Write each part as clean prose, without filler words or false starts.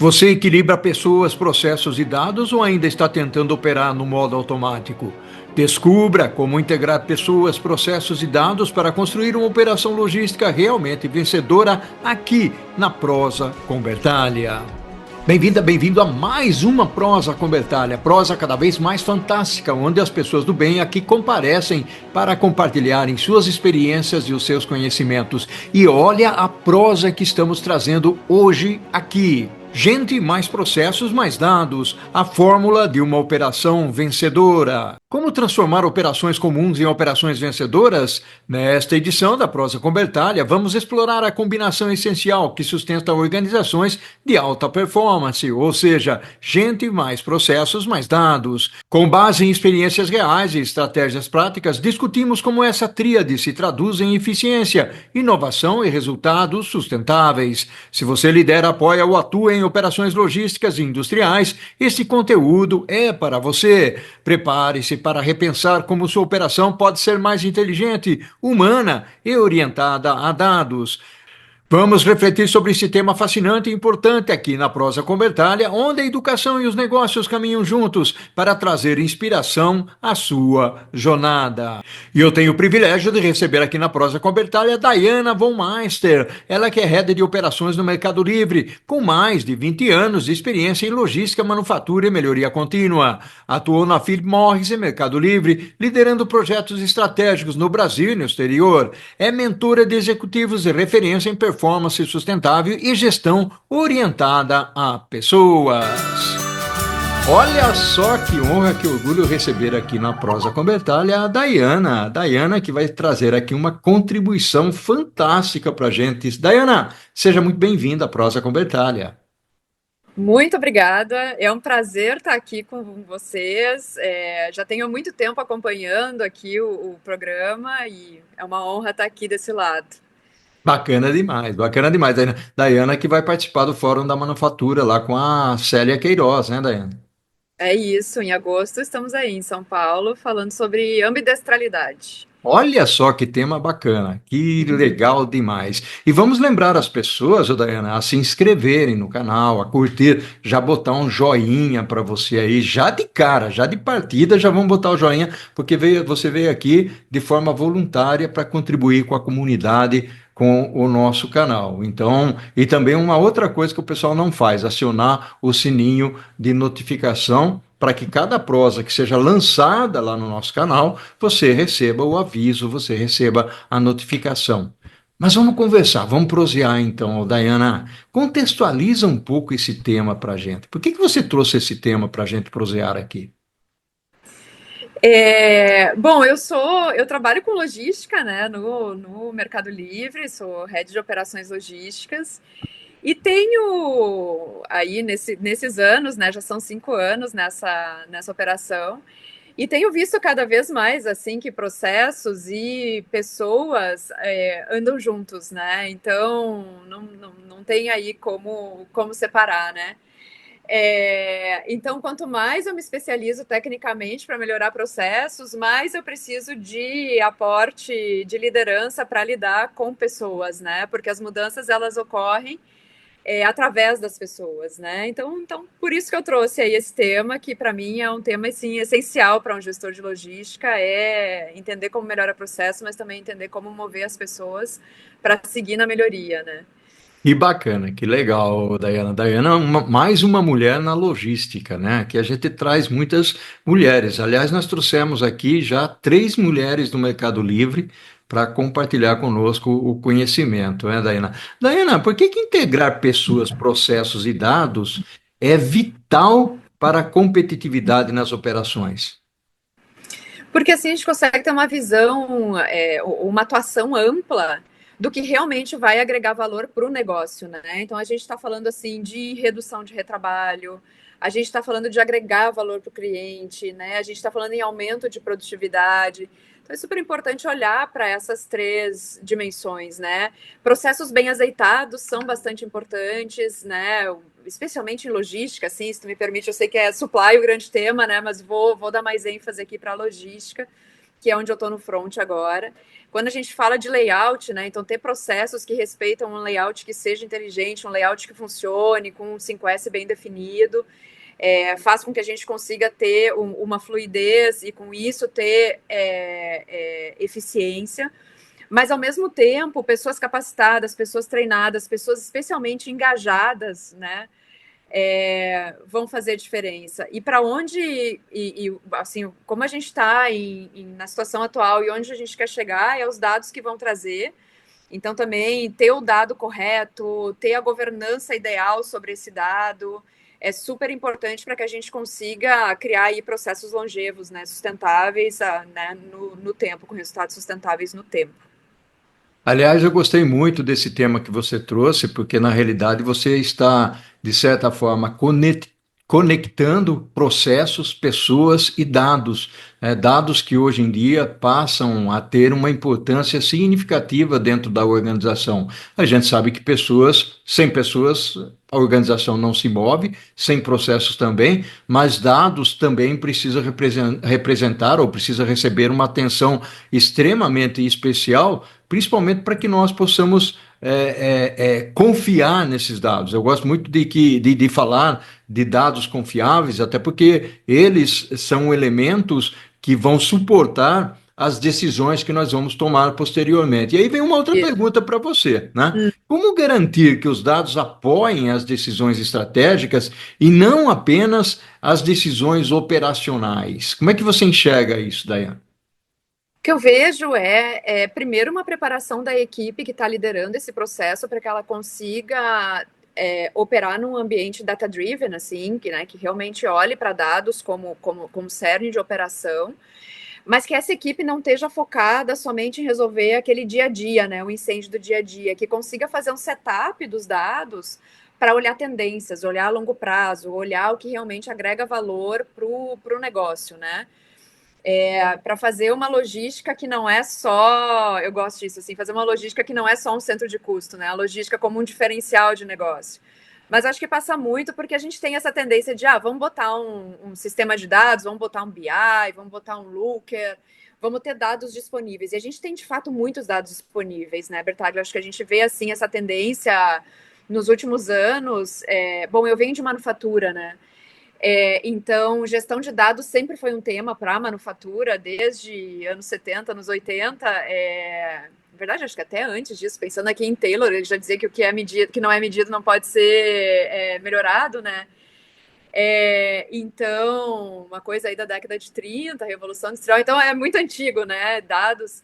Você equilibra pessoas, processos e dados ou ainda está tentando operar no modo automático? Descubra como integrar pessoas, processos e dados para construir uma operação logística realmente vencedora aqui na Prosa com Bertalha. Bem-vinda, bem-vindo a mais uma Prosa com Bertalha, prosa cada vez mais fantástica, onde as pessoas do bem aqui comparecem para compartilharem suas experiências e os seus conhecimentos. E olha a prosa que estamos trazendo hoje aqui. Gente, mais processos, mais dados. A fórmula de uma operação vencedora. Como transformar operações comuns em operações vencedoras? Nesta edição da Prosa com Bertalha, vamos explorar a combinação essencial que sustenta organizações de alta performance, ou seja, gente, mais processos, mais dados. Com base em experiências reais e estratégias práticas, discutimos como essa tríade se traduz em eficiência, inovação e resultados sustentáveis. Se você lidera, apoia ou atua em operações logísticas e industriais, esse conteúdo é para você. Prepare-se para repensar como sua operação pode ser mais inteligente, humana e orientada a dados. Vamos refletir sobre esse tema fascinante e importante aqui na Prosa com Bertalha, onde a educação e os negócios caminham juntos para trazer inspiração à sua jornada. E eu tenho o privilégio de receber aqui na Prosa com Bertalha a Diana von Meister, ela que é head de operações no Mercado Livre, com mais de 20 anos de experiência em logística, manufatura e melhoria contínua. Atuou na Philip Morris e Mercado Livre, liderando projetos estratégicos no Brasil e no exterior. É mentora de executivos de referência em performance sustentável e gestão orientada a pessoas. Olha só que honra, que orgulho receber aqui na Prosa com Bertalha a Diana. A Diana que vai trazer aqui uma contribuição fantástica para a gente. Diana, seja muito bem-vinda à Prosa com Bertalha. Muito obrigada, é um prazer estar aqui com vocês. Já tenho muito tempo acompanhando aqui o programa e é uma honra estar aqui desse lado. Bacana demais, bacana demais. Diana que vai participar do Fórum da Manufatura lá com a Célia Queiroz, né, Diana? É isso, em agosto estamos aí em São Paulo falando sobre ambidestralidade. Olha só que tema bacana, que legal demais. E vamos lembrar as pessoas, ô Dayana, a se inscreverem no canal, a curtir, já botar um joinha para você aí, já de cara, já de partida, já vamos botar o joinha, porque você veio aqui de forma voluntária para contribuir com a comunidade, com o nosso canal. Então, e também uma outra coisa que o pessoal não faz, acionar o sininho de notificação para que cada prosa que seja lançada lá no nosso canal, você receba o aviso, você receba a notificação. Mas vamos conversar, vamos prosear então, Dayana. Contextualiza um pouco esse tema para a gente. Por que você trouxe esse tema para a gente prosear aqui? Bom, eu trabalho com logística, né, no Mercado Livre, sou head de operações logísticas e tenho aí nesses anos, né, já são 5 anos nessa operação. E tenho visto cada vez mais assim que processos e pessoas andam juntos, né? Então não tem aí como separar, né? Então, quanto mais eu me especializo tecnicamente para melhorar processos, mais eu preciso de aporte de liderança para lidar com pessoas, né? Porque as mudanças elas ocorrem através das pessoas, né? Então, por isso que eu trouxe aí esse tema, que para mim é um tema assim, essencial para um gestor de logística, é entender como melhora o processo, mas também entender como mover as pessoas para seguir na melhoria, né? Que bacana, que legal, Dayana. Dayana, mais uma mulher na logística, né? Que a gente traz muitas mulheres. Aliás, nós trouxemos aqui já 3 mulheres do Mercado Livre para compartilhar conosco o conhecimento, né, Dayana? Dayana, por que integrar pessoas, processos e dados é vital para a competitividade nas operações? Porque assim a gente consegue ter uma visão, uma atuação ampla do que realmente vai agregar valor para o negócio, né? Então a gente está falando assim de redução de retrabalho, a gente está falando de agregar valor para o cliente, né? A gente está falando em aumento de produtividade. Então é super importante olhar para essas 3 dimensões, né? Processos bem azeitados são bastante importantes, né? Especialmente em logística, assim, se tu me permite, eu sei que é supply o grande tema, né? Mas vou dar mais ênfase aqui para a logística, que é onde eu estou no front agora. Quando a gente fala de layout, né, então ter processos que respeitam um layout que seja inteligente, um layout que funcione, com um 5S bem definido, faz com que a gente consiga ter uma fluidez e, com isso, ter eficiência. Mas, ao mesmo tempo, pessoas capacitadas, pessoas treinadas, pessoas especialmente engajadas, né, vão fazer diferença. E para onde, assim, como a gente está na situação atual e onde a gente quer chegar, é os dados que vão trazer. Então, também ter o dado correto, ter a governança ideal sobre esse dado, é super importante para que a gente consiga criar aí processos longevos, né, sustentáveis, né, no tempo, com resultados sustentáveis no tempo. Aliás, eu gostei muito desse tema que você trouxe, porque na realidade você está, de certa forma, conectando processos, pessoas e dados, dados que hoje em dia passam a ter uma importância significativa dentro da organização. A gente sabe que sem pessoas, a organização não se move, sem processos também, mas dados também precisa representar ou precisa receber uma atenção extremamente especial, principalmente para que nós possamos confiar nesses dados. Eu gosto muito de falar de dados confiáveis, até porque eles são elementos que vão suportar as decisões que nós vamos tomar posteriormente. E aí vem uma outra pergunta para você, né? Como garantir que os dados apoiem as decisões estratégicas e não apenas as decisões operacionais? Como é que você enxerga isso, Dayane? O que eu vejo primeiro, uma preparação da equipe que está liderando esse processo para que ela consiga operar num ambiente data-driven, assim, né, que realmente olhe para dados como cerne de operação, mas que essa equipe não esteja focada somente em resolver aquele dia a dia, né, o incêndio do dia a dia, que consiga fazer um setup dos dados para olhar tendências, olhar a longo prazo, olhar o que realmente agrega valor para o negócio, né? Para fazer uma logística que não é só, eu gosto disso, assim, fazer uma logística que não é só um centro de custo, né? A logística como um diferencial de negócio. Mas acho que passa muito porque a gente tem essa tendência de, vamos botar um sistema de dados, vamos botar um BI, vamos botar um Looker, vamos ter dados disponíveis. E a gente tem, de fato, muitos dados disponíveis, né, Bertaglia? Acho que a gente vê, assim, essa tendência nos últimos anos. Bom, eu venho de manufatura, né? Então, gestão de dados sempre foi um tema para a manufatura, desde anos 70, anos 80. Na verdade, acho que até antes disso, pensando aqui em Taylor, ele já dizia que o que é medido, que não é medido não pode ser melhorado, né? Então, uma coisa aí da década de 30, Revolução Industrial, então é muito antigo, né? Dados,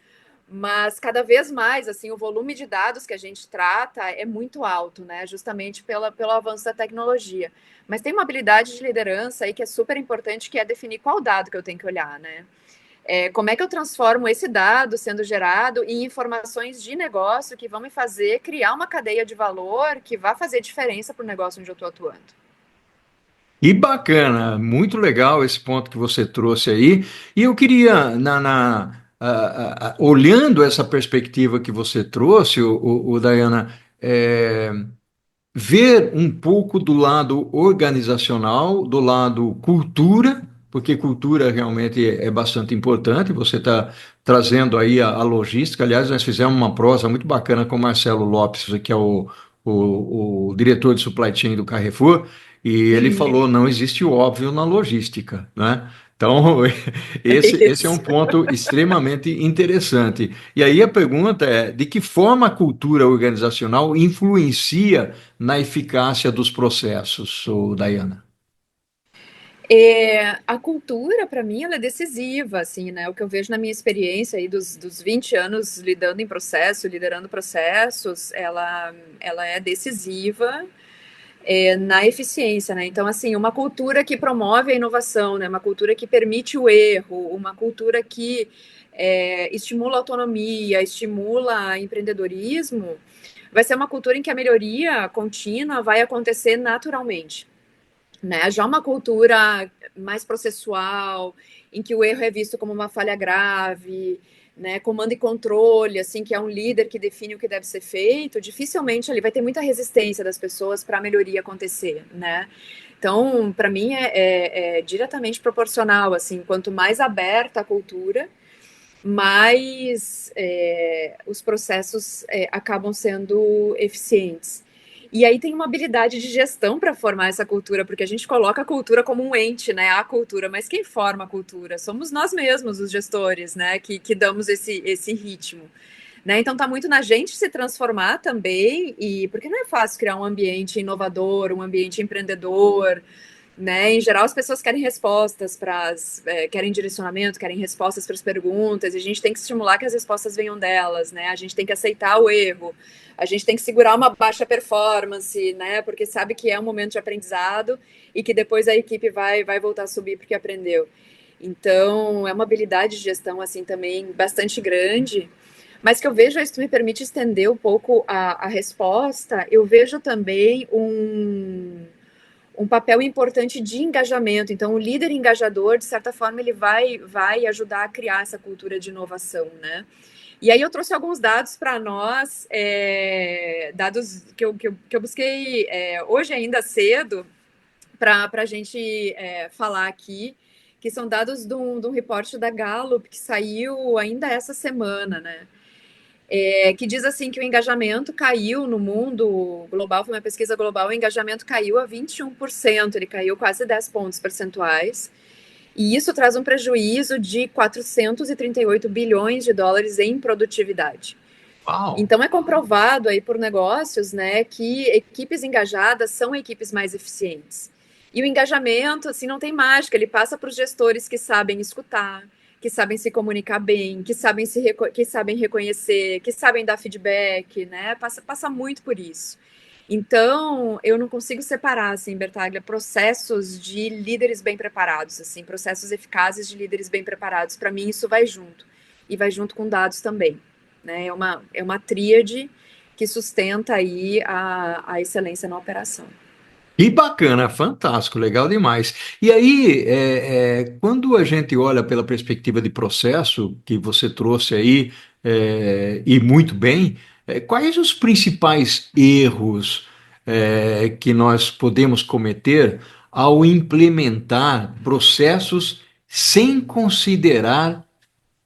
mas cada vez mais, assim, o volume de dados que a gente trata é muito alto, né? Justamente pelo avanço da tecnologia. Mas tem uma habilidade de liderança aí que é super importante, que é definir qual dado que eu tenho que olhar, né? Como é que eu transformo esse dado sendo gerado em informações de negócio que vão me fazer criar uma cadeia de valor que vai fazer diferença para o negócio onde eu estou atuando. E bacana, muito legal esse ponto que você trouxe aí. E eu queria, olhando essa perspectiva que você trouxe, o Dayana, ver um pouco do lado organizacional, do lado cultura, porque cultura realmente é bastante importante. Você está trazendo aí a logística. Aliás, nós fizemos uma prosa muito bacana com o Marcelo Lopes, que é o diretor de supply chain do Carrefour, e ele falou: não existe o óbvio na logística, né? Então, esse é um Isso. ponto extremamente interessante. E aí a pergunta é: de que forma a cultura organizacional influencia na eficácia dos processos, Dayana? A cultura, para mim, ela é decisiva, assim, né? O que eu vejo na minha experiência aí dos 20 anos lidando em processo, liderando processos, ela é decisiva na eficiência, né? Então, assim, uma cultura que promove a inovação, né? Uma cultura que permite o erro, uma cultura que estimula a autonomia, estimula empreendedorismo, vai ser uma cultura em que a melhoria contínua vai acontecer naturalmente, né? Já uma cultura mais processual, em que o erro é visto como uma falha grave, né? Comando e controle, assim, que é um líder que define o que deve ser feito, dificilmente ali vai ter muita resistência das pessoas para a melhoria acontecer, né? Então, para mim é diretamente proporcional, assim, quanto mais aberta a cultura, mais os processos acabam sendo eficientes. E aí tem uma habilidade de gestão para formar essa cultura, porque a gente coloca a cultura como um ente, né? A cultura, mas quem forma a cultura? Somos nós mesmos, os gestores, né? Que damos esse ritmo. Né? Então está muito na gente se transformar também, e porque não é fácil criar um ambiente inovador, um ambiente empreendedor, né? Em geral, as pessoas querem respostas querem direcionamento, querem respostas para as perguntas, e a gente tem que estimular que as respostas venham delas, né? A gente tem que aceitar o erro, a gente tem que segurar uma baixa performance, né? Porque sabe que é um momento de aprendizado e que depois a equipe vai voltar a subir porque aprendeu. Então, é uma habilidade de gestão, assim, também bastante grande, mas que eu vejo, isso me permite estender um pouco a resposta, eu vejo também um papel importante de engajamento. Então, o líder engajador, de certa forma, ele vai ajudar a criar essa cultura de inovação, né? E aí eu trouxe alguns dados para nós, dados que eu busquei hoje ainda cedo, para a gente falar aqui, que são dados de um reporte da Gallup que saiu ainda essa semana, né? Que diz assim que o engajamento caiu no mundo global, foi uma pesquisa global, o engajamento caiu a 21%, ele caiu quase 10 pontos percentuais, e isso traz um prejuízo de 438 bilhões de dólares em produtividade. Uau! Então é comprovado aí por negócios, né, que equipes engajadas são equipes mais eficientes. E o engajamento, assim, não tem mágica, ele passa para os gestores que sabem escutar, que sabem se comunicar bem, que sabem reconhecer, que sabem dar feedback, né? Passa muito por isso. Então, eu não consigo separar, assim, Bertaglia, processos de líderes bem preparados, assim, processos eficazes de líderes bem preparados. Para mim, isso vai junto. E vai junto com dados também. Né? É uma tríade que sustenta aí a excelência na operação. Que bacana, fantástico, legal demais. E aí, quando a gente olha pela perspectiva de processo que você trouxe aí, e muito bem, quais os principais erros, que nós podemos cometer ao implementar processos sem considerar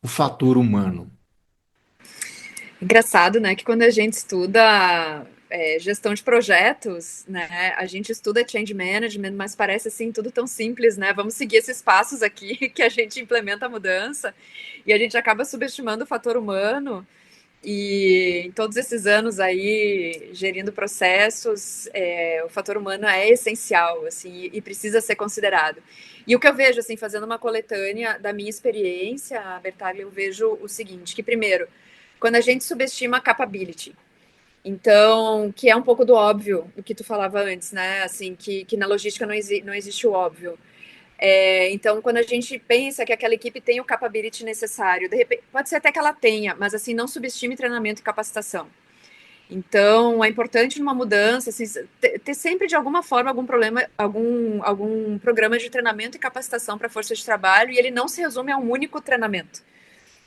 o fator humano? Engraçado, né, que quando a gente estuda gestão de projetos, né, a gente estuda change management, mas parece assim tudo tão simples, né? Vamos seguir esses passos aqui que a gente implementa a mudança e a gente acaba subestimando o fator humano. E em todos esses anos aí, gerindo processos, o fator humano é essencial, assim, e precisa ser considerado. E o que eu vejo, assim, fazendo uma coletânea da minha experiência, Bertaglia, eu vejo o seguinte, que primeiro, quando a gente subestima a capability, então, que é um pouco do óbvio, o que tu falava antes, né, assim, que na logística não existe o óbvio. Então, quando a gente pensa que aquela equipe tem o capability necessário, de repente, pode ser até que ela tenha, mas assim, não subestime treinamento e capacitação. Então, é importante numa mudança, assim, ter sempre de alguma forma algum problema, algum programa de treinamento e capacitação para a força de trabalho, e ele não se resume a um único treinamento.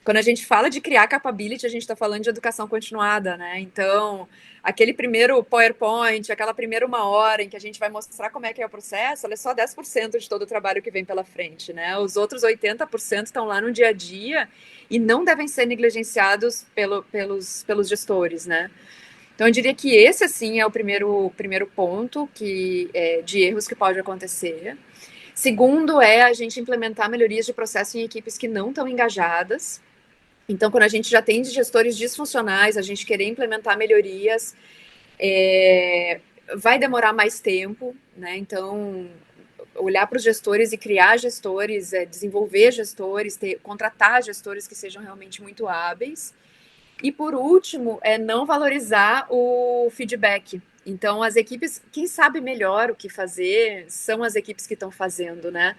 Quando a gente fala de criar capability, a gente está falando de educação continuada, né? Então, aquele primeiro PowerPoint, aquela primeira uma hora em que a gente vai mostrar como é que é o processo, ela é só 10% de todo o trabalho que vem pela frente, né? Os outros 80% estão lá no dia a dia e não devem ser negligenciados pelos gestores, né? Então, eu diria que esse, assim, é o primeiro ponto de erros que pode acontecer. Segundo é a gente implementar melhorias de processo em equipes que não estão engajadas. Então, quando a gente já tem gestores disfuncionais, a gente querer implementar melhorias, vai demorar mais tempo, né? Então, olhar para os gestores e criar gestores, desenvolver gestores, contratar gestores que sejam realmente muito hábeis. E por último, é não valorizar o feedback. Então, as equipes, quem sabe melhor o que fazer, são as equipes que estão fazendo, né?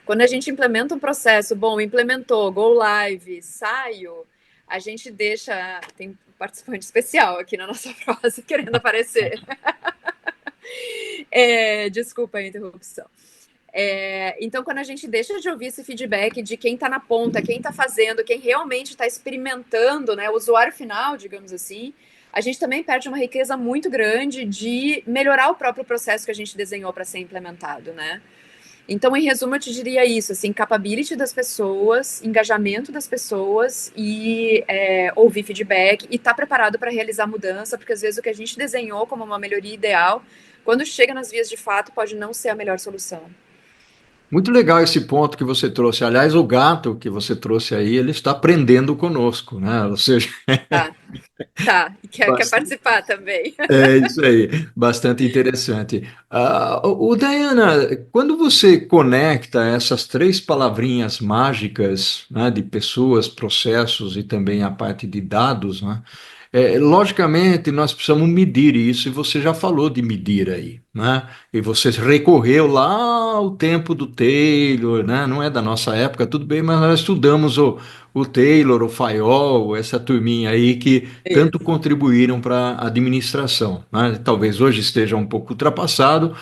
Quando a gente implementa um processo, bom, implementou, go live, saio, a gente deixa. Tem um participante especial aqui na nossa prosa querendo aparecer. Desculpa a interrupção. Então, quando a gente deixa de ouvir esse feedback de quem está na ponta, quem está fazendo, quem realmente está experimentando, né, o usuário final, digamos assim, a gente também perde uma riqueza muito grande de melhorar o próprio processo que a gente desenhou para ser implementado, né? Então, em resumo, eu te diria isso, assim, capability das pessoas, engajamento das pessoas e ouvir feedback e estar preparado para realizar mudança, porque às vezes o que a gente desenhou como uma melhoria ideal, quando chega nas vias de fato, pode não ser a melhor solução. Muito legal esse ponto que você trouxe. Aliás, o gato que você trouxe aí, ele está aprendendo conosco, né? Ou seja, Tá, tá. E quer participar também. é isso aí, bastante interessante. O Diana, quando você conecta essas três palavrinhas mágicas, né, de pessoas, processos e também a parte de dados, né, logicamente nós precisamos medir isso, e você já falou de medir aí, né? E você recorreu lá ao tempo do Taylor, né? Não é da nossa época, tudo bem, mas nós estudamos o Taylor, o Fayol, essa turminha aí que tanto Isso. contribuíram para a administração, né? Talvez hoje esteja um pouco ultrapassado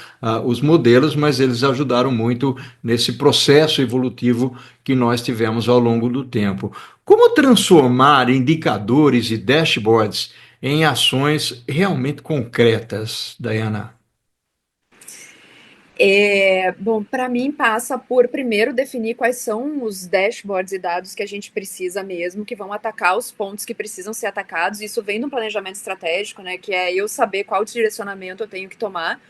os modelos, mas eles ajudaram muito nesse processo evolutivo que nós tivemos ao longo do tempo. Como transformar indicadores e dashboards em ações realmente concretas, Dayana? Bom, para mim passa por primeiro definir quais são os dashboards e dados que a gente precisa mesmo, que vão atacar os pontos que precisam ser atacados. Isso vem de um planejamento estratégico, né? Que é eu saber qual direcionamento eu tenho que tomar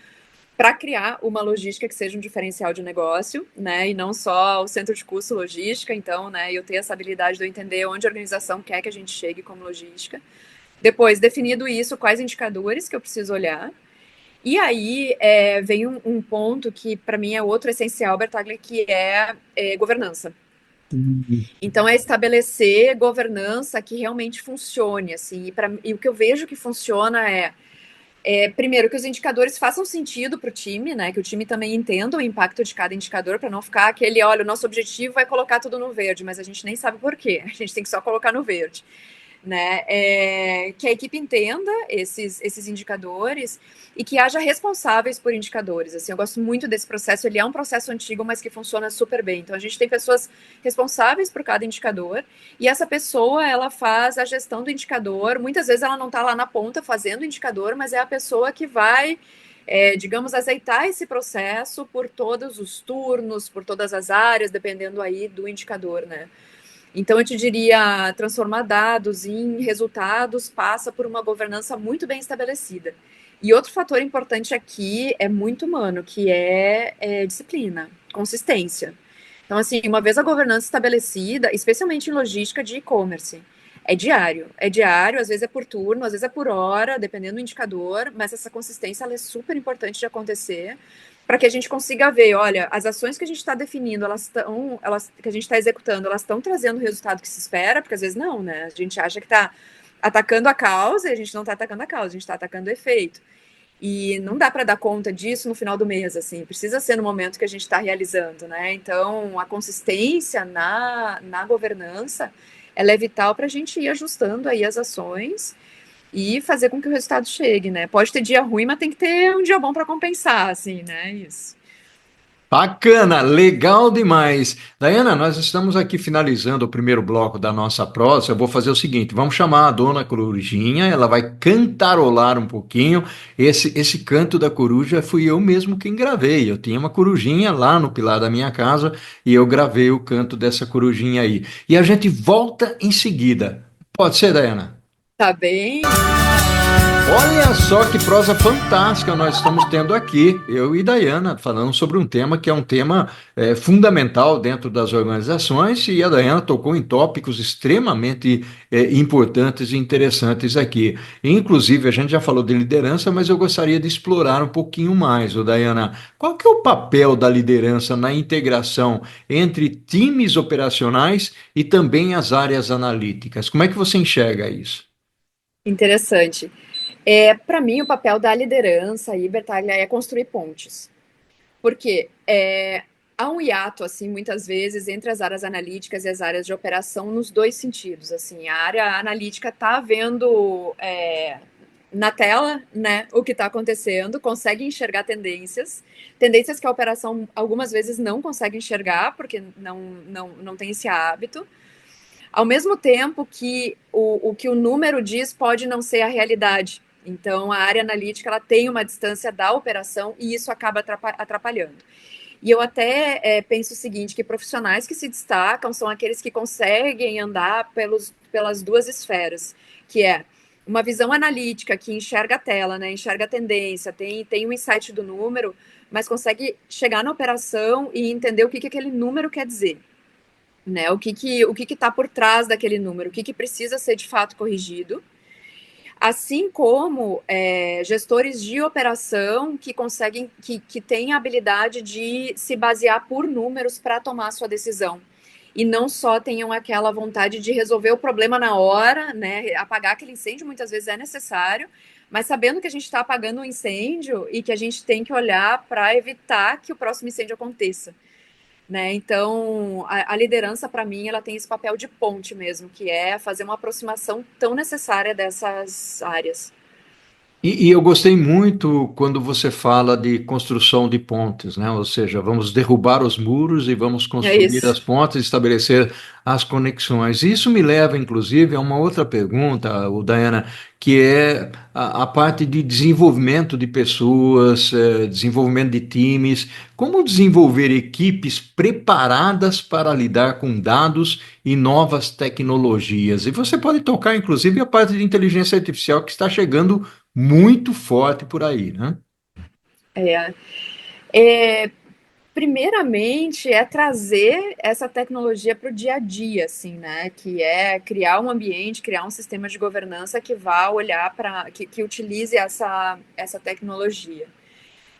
para criar uma logística que seja um diferencial de negócio, né? E não só o centro de custo logística. Então, né? Eu ter essa habilidade de eu entender onde a organização quer que a gente chegue como logística. Depois, definido isso, quais indicadores que eu preciso olhar. E aí vem um ponto que para mim é outro essencial, Bertaglia, que é governança. Então é estabelecer governança que realmente funcione, assim. E o que eu vejo que funciona primeiro, que os indicadores façam sentido para o time, né? Que o time também entenda o impacto de cada indicador, para não ficar aquele, olha, o nosso objetivo é colocar tudo no verde, mas a gente nem sabe por quê. A gente tem que só colocar no verde, né? Que a equipe entenda esses indicadores e que haja responsáveis por indicadores. Assim, eu gosto muito desse processo. Ele é um processo antigo, mas que funciona super bem. Então, a gente tem pessoas responsáveis por cada indicador e essa pessoa, ela faz a gestão do indicador. Muitas vezes ela não está lá na ponta fazendo o indicador, mas é a pessoa que vai digamos, azeitar esse processo por todos os turnos, por todas as áreas, dependendo aí do indicador, né? Então, eu te diria, transformar dados em resultados passa por uma governança muito bem estabelecida. E outro fator importante aqui é muito humano, que é disciplina, consistência. Então, assim, uma vez a governança estabelecida, especialmente em logística de e-commerce, é diário. É diário, às vezes é por turno, às vezes é por hora, dependendo do indicador, mas essa consistência ela é super importante de acontecer para que a gente consiga ver, olha, as ações que a gente está definindo, que a gente está executando, elas estão trazendo o resultado que se espera, porque às vezes não, né? A gente acha que está atacando a causa e a gente não está atacando a causa, a gente está atacando o efeito. E não dá para dar conta disso no final do mês, assim, precisa ser no momento que a gente está realizando, né? Então, a consistência na governança, ela é vital para a gente ir ajustando aí as ações e fazer com que o resultado chegue, né? Pode ter dia ruim, mas tem que ter um dia bom para compensar, assim, né? Isso. Bacana, legal demais. Dayana, nós estamos aqui finalizando o primeiro bloco da nossa prosa. Eu vou fazer o seguinte: vamos chamar a dona Corujinha, ela vai cantarolar um pouquinho. Esse canto da coruja fui eu mesmo quem gravei. Eu tinha uma corujinha lá no pilar da minha casa e eu gravei o canto dessa corujinha aí. E a gente volta em seguida. Pode ser, Dayana? Tá bem? Olha só que prosa fantástica nós estamos tendo aqui, eu e Dayana, falando sobre um tema que é um tema fundamental dentro das organizações, e a Dayana tocou em tópicos extremamente importantes e interessantes aqui. Inclusive, a gente já falou de liderança, mas eu gostaria de explorar um pouquinho mais, Dayana. Qual que é o papel da liderança na integração entre times operacionais e também as áreas analíticas? Como é que você enxerga isso? Interessante. Para mim, o papel da liderança aí, Bertaglia, é construir pontes. Porque há um hiato, assim, muitas vezes, entre as áreas analíticas e as áreas de operação nos dois sentidos. Assim, a área analítica está vendo na tela, né, o que está acontecendo, consegue enxergar tendências que a operação algumas vezes não consegue enxergar, porque não tem esse hábito. Ao mesmo tempo que o que o número diz pode não ser a realidade. Então, a área analítica ela tem uma distância da operação e isso acaba atrapalhando. E eu até penso o seguinte, que profissionais que se destacam são aqueles que conseguem andar pelas duas esferas, que é uma visão analítica que enxerga a tela, né, enxerga a tendência, tem um insight do número, mas consegue chegar na operação e entender o que aquele número quer dizer, né? O que está por trás daquele número, o que precisa ser de fato corrigido, assim como gestores de operação que conseguem, que têm a habilidade de se basear por números para tomar a sua decisão. E não só tenham aquela vontade de resolver o problema na hora, né? Apagar aquele incêndio muitas vezes é necessário, mas sabendo que a gente está apagando um incêndio e que a gente tem que olhar para evitar que o próximo incêndio aconteça. Né? Então, a liderança, para mim, ela tem esse papel de ponte mesmo, que é fazer uma aproximação tão necessária dessas áreas. E eu gostei muito quando você fala de construção de pontes, né? Ou seja, vamos derrubar os muros e vamos É construir isso. as pontes, estabelecer as conexões. Isso me leva, inclusive, a uma outra pergunta, o Diana, que é a parte de desenvolvimento de pessoas, desenvolvimento de times. Como desenvolver equipes preparadas para lidar com dados e novas tecnologias? E você pode tocar, inclusive, a parte de inteligência artificial que está chegando muito forte por aí, né? É. É, primeiramente, é trazer essa tecnologia para o dia a dia, assim, né? Que é criar um ambiente, criar um sistema de governança que vá olhar para, que utilize essa tecnologia.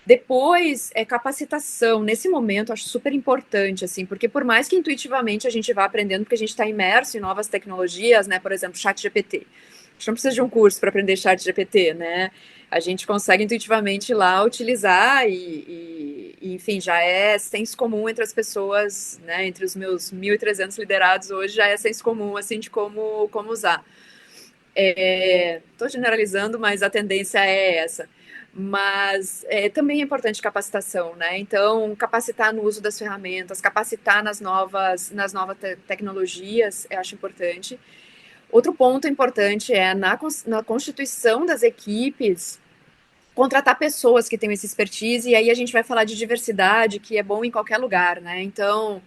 Depois, capacitação. Nesse momento, acho super importante, assim, porque por mais que intuitivamente a gente vá aprendendo, porque a gente está imerso em novas tecnologias, né? Por exemplo, chat GPT. A gente não precisa de um curso para aprender chat GPT, né? A gente consegue intuitivamente ir lá utilizar enfim, já é senso comum entre as pessoas, né? Entre os meus 1.300 liderados hoje, já é senso comum, assim, de como usar. Estou generalizando, mas a tendência é essa. Mas também é importante capacitação, né? Então, capacitar no uso das ferramentas, capacitar nas novas tecnologias, eu acho importante. Outro ponto importante é na constituição das equipes, contratar pessoas que tenham esse expertise, e aí a gente vai falar de diversidade, que é bom em qualquer lugar, né? Então,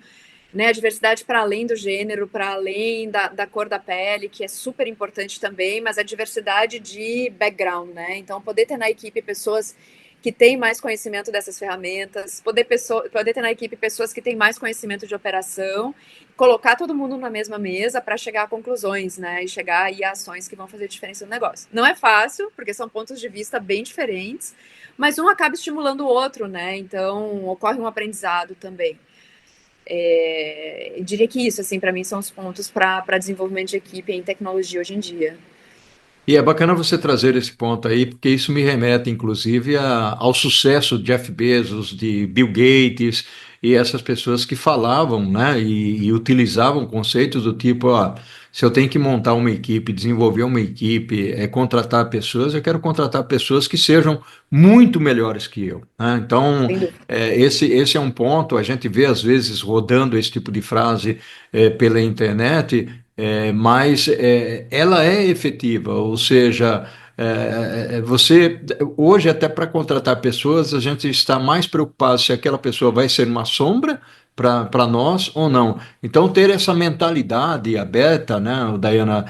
né, a diversidade para além do gênero, para além da cor da pele, que é super importante também, mas a diversidade de background, né? Então, poder ter na equipe pessoas que têm mais conhecimento dessas ferramentas, poder ter na equipe pessoas que têm mais conhecimento de operação, colocar todo mundo na mesma mesa para chegar a conclusões, né? E chegar aí a ações que vão fazer diferença no negócio. Não é fácil, porque são pontos de vista bem diferentes, mas um acaba estimulando o outro, né? Então, ocorre um aprendizado também. Eu diria que isso, assim, para mim, são os pontos para desenvolvimento de equipe em tecnologia hoje em dia. E é bacana você trazer esse ponto aí, porque isso me remete, inclusive, ao sucesso de Jeff Bezos, de Bill Gates e essas pessoas que falavam, né, e utilizavam conceitos do tipo, ó, se eu tenho que montar uma equipe, desenvolver uma equipe, contratar pessoas, eu quero contratar pessoas que sejam muito melhores que eu, né? Então, Sem dúvida. esse é um ponto, a gente vê às vezes rodando esse tipo de frase pela internet. Mas ela é efetiva, ou seja, você hoje até para contratar pessoas a gente está mais preocupado se aquela pessoa vai ser uma sombra para nós ou não. Então ter essa mentalidade aberta, né, Diana,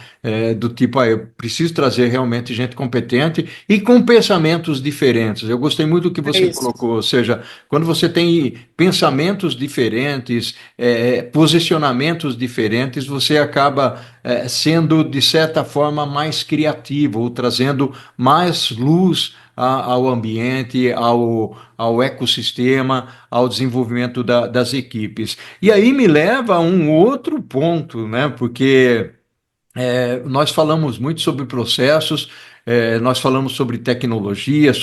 do tipo, eu preciso trazer realmente gente competente e com pensamentos diferentes. Eu gostei muito do que É você isso. colocou, ou seja, quando você tem pensamentos diferentes, posicionamentos diferentes, você acaba sendo, de certa forma, mais criativo, ou trazendo mais luz ao ambiente, ao ecossistema, ao desenvolvimento das equipes. E aí me leva a um outro ponto, né? Porque nós falamos muito sobre processos, nós falamos sobre tecnologia,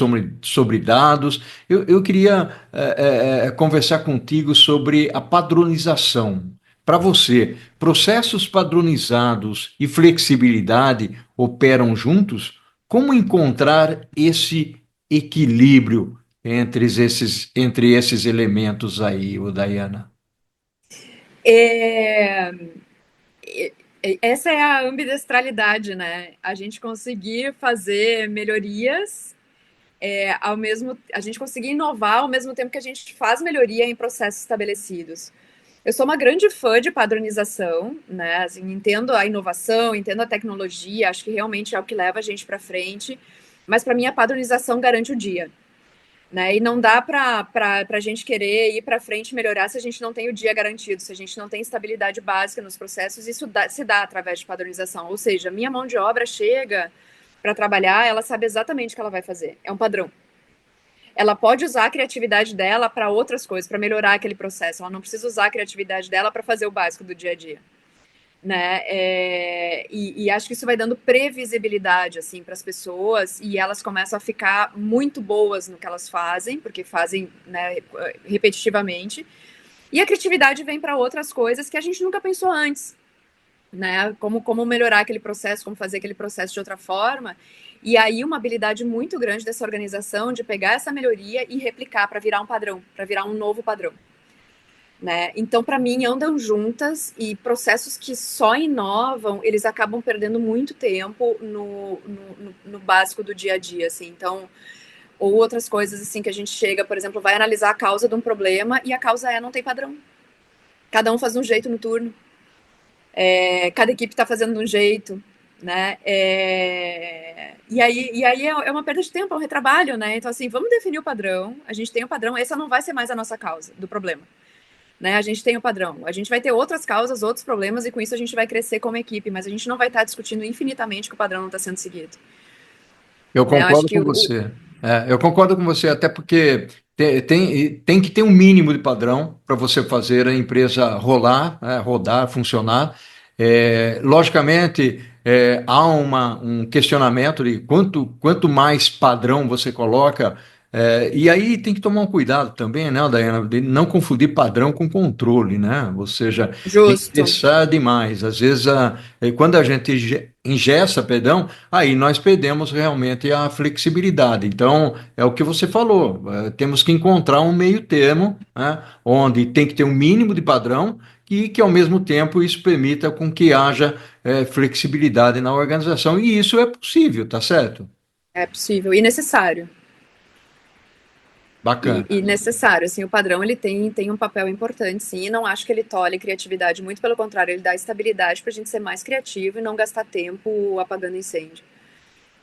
sobre dados. Eu queria conversar contigo sobre a padronização. Para você, processos padronizados e flexibilidade operam juntos? Como encontrar esse equilíbrio entre esses elementos aí, ô Dayana? É, essa é a ambidestralidade, né? A gente conseguir fazer melhorias a gente conseguir inovar ao mesmo tempo que a gente faz melhoria em processos estabelecidos. Eu sou uma grande fã de padronização, né? Assim, entendo a inovação, entendo a tecnologia, acho que realmente é o que leva a gente para frente, mas para mim a padronização garante o dia. Né? E não dá para a gente querer ir para frente e melhorar se a gente não tem o dia garantido, se a gente não tem estabilidade básica nos processos, isso se dá através de padronização. Ou seja, minha mão de obra chega para trabalhar, ela sabe exatamente o que ela vai fazer. É um padrão. Ela pode usar a criatividade dela para outras coisas, para melhorar aquele processo. Ela não precisa usar a criatividade dela para fazer o básico do dia a dia. Né? E acho que isso vai dando previsibilidade assim para as pessoas e elas começam a ficar muito boas no que elas fazem, porque fazem, né, repetitivamente. E a criatividade vem para outras coisas que a gente nunca pensou antes, né? Como melhorar aquele processo, como fazer aquele processo de outra forma. E aí uma habilidade muito grande dessa organização de pegar essa melhoria e replicar para virar um padrão, para virar um novo padrão. Né? Então, para mim, andam juntas e processos que só inovam, eles acabam perdendo muito tempo no básico do dia a dia, assim. Então, ou outras coisas, assim, que a gente chega, por exemplo, vai analisar a causa de um problema e a causa não tem padrão. Cada um faz de um jeito no turno. Cada equipe está fazendo de um jeito, né? E aí é uma perda de tempo, é um retrabalho, né? Então, assim, vamos definir o padrão, a gente tem o padrão, essa não vai ser mais a nossa causa do problema. Né, a gente tem o padrão. A gente vai ter outras causas, outros problemas, e com isso a gente vai crescer como equipe, mas a gente não vai estar discutindo infinitamente que o padrão não está sendo seguido. Eu Né, eu acho concordo que com você. Eu concordo com você, até porque tem que ter um mínimo de padrão para você fazer a empresa rolar, rodar, funcionar. Logicamente, há um questionamento de quanto mais padrão você coloca, e aí tem que tomar um cuidado também, né, Daiana, de não confundir padrão com controle, né? Ou seja, justo. engessar demais. Às vezes, quando a gente engessa, perdão, aí nós perdemos realmente a flexibilidade. Então, é o que você falou, temos que encontrar um meio termo, né, onde tem que ter um mínimo de padrão e que, ao mesmo tempo, isso permita com que haja flexibilidade na organização. E isso é possível, tá certo? É possível e necessário. Bacana. E necessário, assim, o padrão ele tem um papel importante, sim, e não acho que ele tolhe criatividade, muito pelo contrário, ele dá estabilidade para a gente ser mais criativo e não gastar tempo apagando incêndio,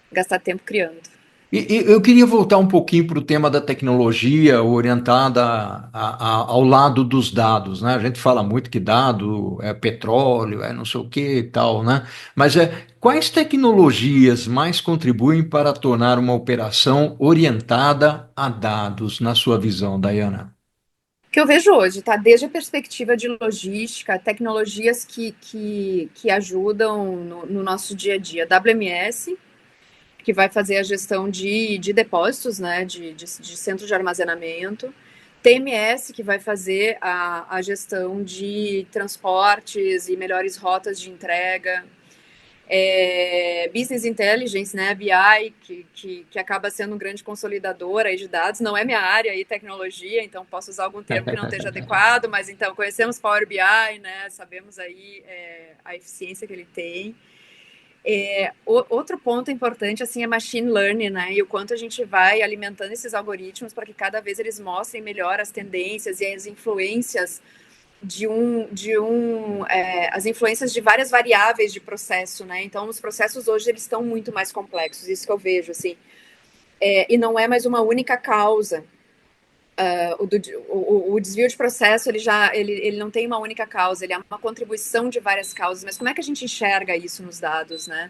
gastar tempo criando. E eu queria voltar um pouquinho para o tema da tecnologia orientada ao lado dos dados, né? A gente fala muito que dado é petróleo, é não sei o que e tal, né? Mas quais tecnologias mais contribuem para tornar uma operação orientada a dados, na sua visão, Dayana? O que eu vejo hoje, tá? Desde a perspectiva de logística, tecnologias que ajudam no nosso dia a dia. WMS, que vai fazer a gestão de depósitos, né? De centro de armazenamento. TMS, que vai fazer a gestão de transportes e melhores rotas de entrega. Business Intelligence, né, BI, que acaba sendo um grande consolidador aí de dados, não é minha área aí, tecnologia, então posso usar algum termo que não esteja adequado, mas então conhecemos Power BI, né, sabemos aí a eficiência que ele tem. Outro ponto importante assim é machine learning, né, e o quanto a gente vai alimentando esses algoritmos para que cada vez eles mostrem melhor as tendências e as influências as influências de várias variáveis de processo, né? Então, os processos hoje eles estão muito mais complexos, isso que eu vejo, assim. E não é mais uma única causa. O desvio de processo ele não tem uma única causa, ele é uma contribuição de várias causas. Mas como é que a gente enxerga isso nos dados, né?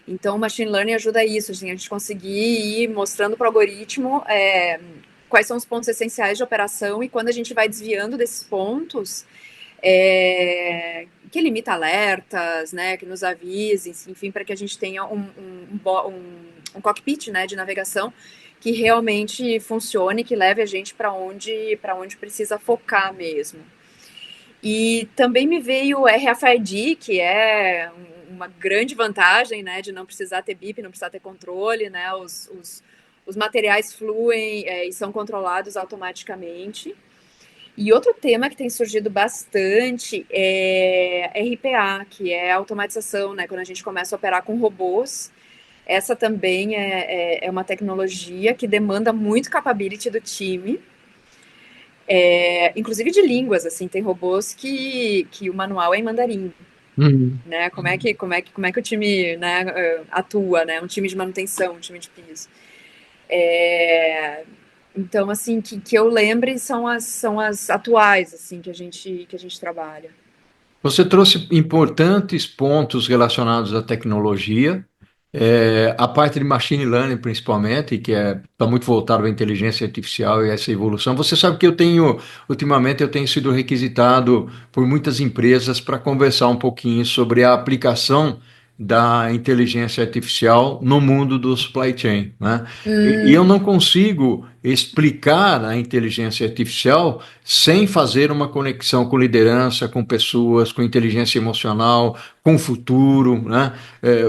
Então, o machine learning ajuda isso, assim, a gente conseguir ir mostrando para o algoritmo quais são os pontos essenciais de operação e quando a gente vai desviando desses pontos, que limita alertas, né, que nos avise, enfim, para que a gente tenha um cockpit, né, de navegação que realmente funcione, que leve a gente para onde precisa focar mesmo. E também me veio o RFID, que é uma grande vantagem, né, de não precisar ter BIP, não precisar ter controle, né, os materiais fluem e são controlados automaticamente. E outro tema que tem surgido bastante é RPA, que é a automatização, né? Quando a gente começa a operar com robôs, Essa também é uma tecnologia que demanda muito capability do time, inclusive de línguas, assim, tem robôs que o manual é em mandarim, Uhum. né? Como é que o time, né, atua, né? Um time de manutenção, um time de piso. Então, assim, que eu lembre são as atuais, assim, que a gente trabalha. Você trouxe importantes pontos relacionados à tecnologia, a parte de machine learning, principalmente, que está muito voltado à inteligência artificial e essa evolução. Você sabe que ultimamente, eu tenho sido requisitado por muitas empresas para conversar um pouquinho sobre a aplicação da inteligência artificial no mundo do supply chain, né? E eu não consigo explicar a inteligência artificial sem fazer uma conexão com liderança, com pessoas, com inteligência emocional, com o futuro, né?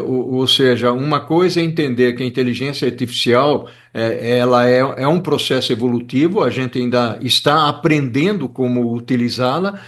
Ou seja, uma coisa é entender que a inteligência artificial ela é um processo evolutivo, a gente ainda está aprendendo como utilizá-la,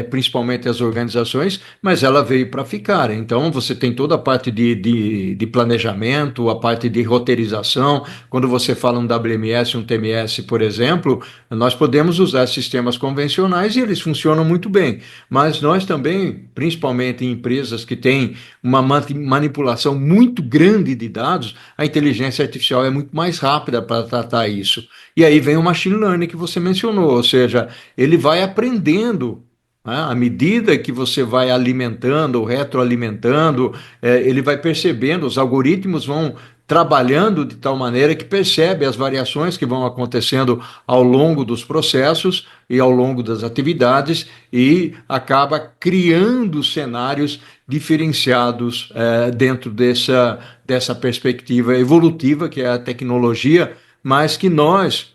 principalmente as organizações, mas ela veio para ficar. Então, você tem toda a parte de planejamento, a parte de roteirização. Quando você fala um WMS, um TMS, por exemplo, nós podemos usar sistemas convencionais e eles funcionam muito bem, mas nós também, principalmente em empresas que têm uma manipulação muito grande de dados, a inteligência artificial é muito mais rápida para tratar isso. E aí vem o machine learning que você mencionou, ou seja, ele vai aprendendo, né? À medida que você vai alimentando ou retroalimentando, ele vai percebendo, os algoritmos vão trabalhando de tal maneira que percebe as variações que vão acontecendo ao longo dos processos e ao longo das atividades e acaba criando cenários diferenciados dentro dessa perspectiva evolutiva que é a tecnologia, mas que nós,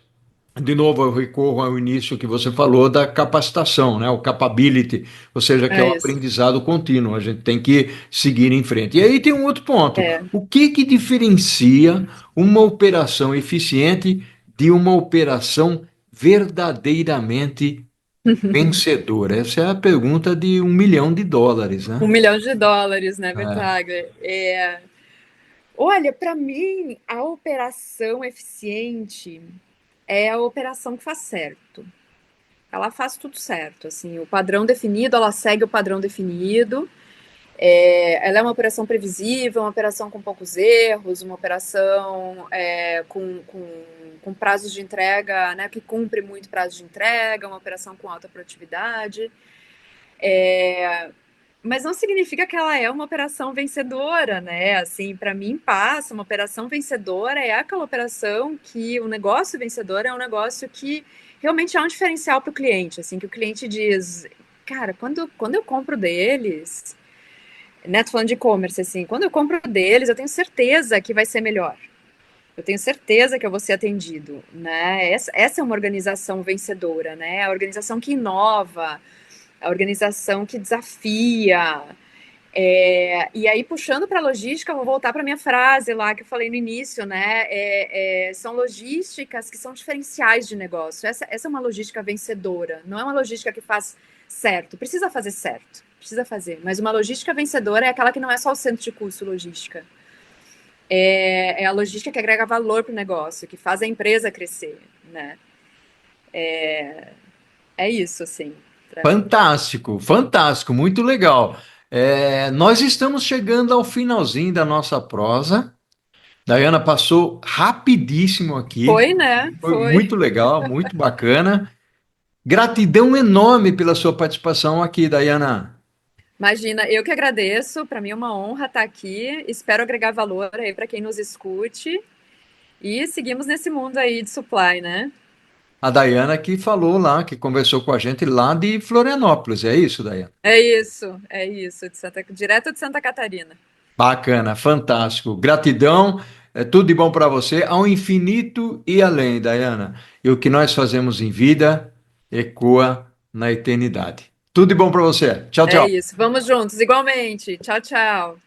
de novo, eu recorro ao início que você falou da capacitação, né? O capability, ou seja, que é o É isso. aprendizado contínuo, a gente tem que seguir em frente. E aí tem um outro ponto: É. o que diferencia uma operação eficiente de uma operação verdadeiramente vencedora? Essa é a pergunta de US$ 1 milhão, Um né? milhão de dólares, né, É. Bertaglia? Olha, para mim, a operação eficiente é a operação que faz certo. Ela faz tudo certo, assim, o padrão definido, ela segue o padrão definido. Ela é uma operação previsível, uma operação com poucos erros, uma operação com prazos de entrega, né, que cumpre muito prazo de entrega, uma operação com alta produtividade. Mas não significa que ela é uma operação vencedora, né? Assim, para mim passa, uma operação vencedora é aquela operação que o negócio vencedor é um negócio que realmente é um diferencial para o cliente, assim, que o cliente diz, cara, quando eu compro deles, né, tô falando de e-commerce, assim, quando eu compro deles, eu tenho certeza que vai ser melhor. Eu tenho certeza que eu vou ser atendido, né? Essa é uma organização vencedora, né? A organização que inova, a organização que desafia. E aí, puxando para a logística, eu vou voltar para a minha frase lá que eu falei no início, né? São logísticas que são diferenciais de negócio. Essa é uma logística vencedora, não é uma logística que faz certo. Precisa fazer certo, precisa fazer. Mas uma logística vencedora é aquela que não é só o centro de custo logística. É a logística que agrega valor para o negócio, que faz a empresa crescer, né? É isso, assim, para mim. Fantástico, fantástico, muito legal. Nós estamos chegando ao finalzinho da nossa prosa. Daiana passou rapidíssimo aqui, Foi, né? foi Foi. muito legal, muito bacana. Gratidão enorme pela sua participação aqui, Daiana. Imagina, eu que agradeço. Para mim é uma honra estar aqui. Espero agregar valor aí para quem nos escute. E seguimos nesse mundo aí de supply, né? A Daiana que falou lá, que conversou com a gente lá de Florianópolis, é isso, Daiana? É isso, direto de Santa Catarina. Bacana, fantástico. Gratidão, tudo de bom para você, ao infinito e além, Dayana. E o que nós fazemos em vida ecoa na eternidade. Tudo de bom para você. Tchau, É tchau. isso. Vamos juntos, igualmente. Tchau, tchau.